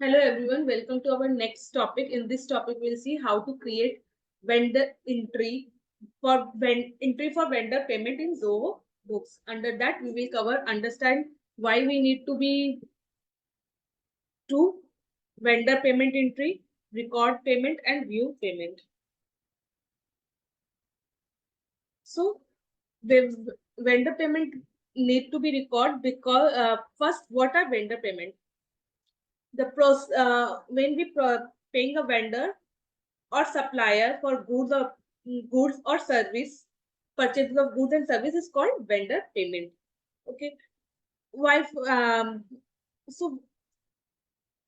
Hello everyone, welcome to our next topic. In this topic, we'll see how to create vendor entry for vendor payment in Zoho books. Under that, we will cover understand why we need to be to vendor payment entry, record payment, and view payment. So the vendor payment need to be recorded because first, what are vendor payment? When we paying a vendor or supplier for goods or service, purchases of goods and service is called vendor payment. Okay. Why? So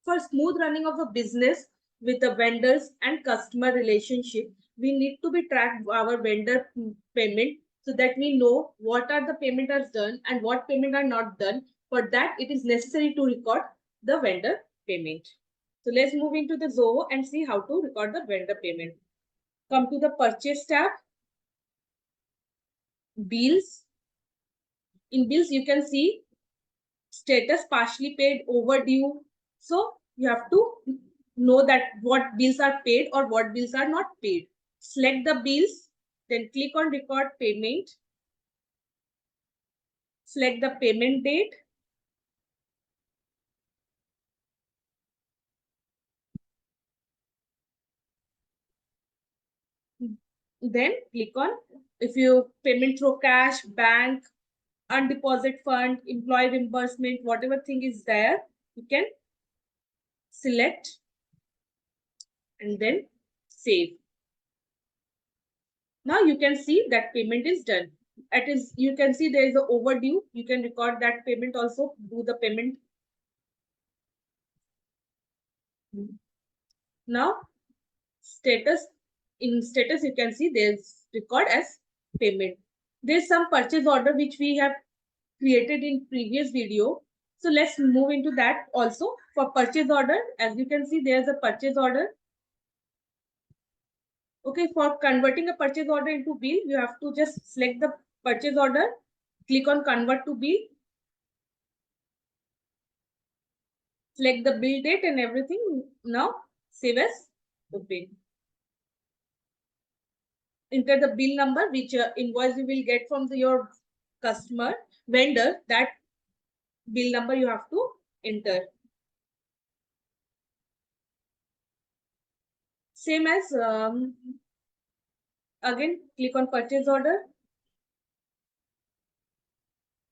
for smooth running of a business with the vendors and customer relationship, we need to be track our vendor payment so that we know what are the payment are done and what payment are not done. For that, it is necessary to record the vendor payment. So let's move into the Zoho and see how to record the vendor payment. Come to the purchase tab, bills. In bills, you can see status partially paid, overdue. So you have to know that what bills are paid or what bills are not paid. Select the bills, then click on record payment. Select the payment date. Then click on if you payment through cash, bank, undeposit fund, employee reimbursement, whatever thing is there, you can select and then save. Now you can see that payment is done. You can see there is an overdue. You can record that payment also, do the payment. Now in status you can see there's record as payment. There's some purchase order which we have created in previous video. So let's move into that also. For purchase order, as you can see, there's a purchase order. Okay, for converting a purchase order into bill, you have to just select the purchase order, click on convert to bill, select the bill date and everything. Now save as open. Enter the bill number, which invoice you will get from your customer vendor. That bill number you have to enter. Same as again, click on purchase order.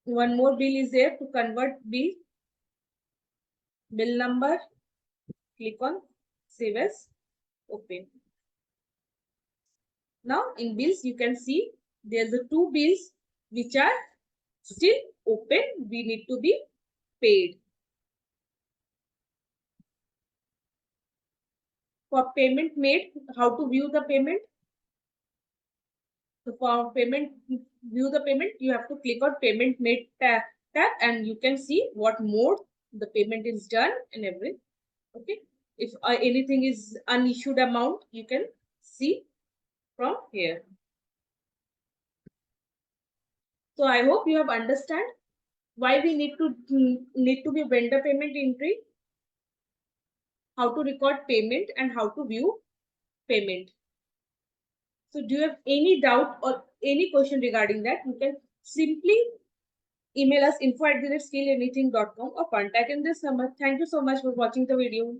One more bill is there to convert bill. Bill number. Click on save as open. Now in bills, you can see there's the two bills which are still open. We need to be paid. For payment made, how to view the payment? So for payment, view the payment, you have to click on payment made tab and you can see what mode the payment is done and everything. Okay. If anything is unissued amount, you can see from here. So I hope you have understand why we need to be vendor payment entry, how to record payment and how to view payment. So do you have any doubt or any question regarding that? You can simply email us info@skillanything.com or contact in this number. Thank you so much for watching the video.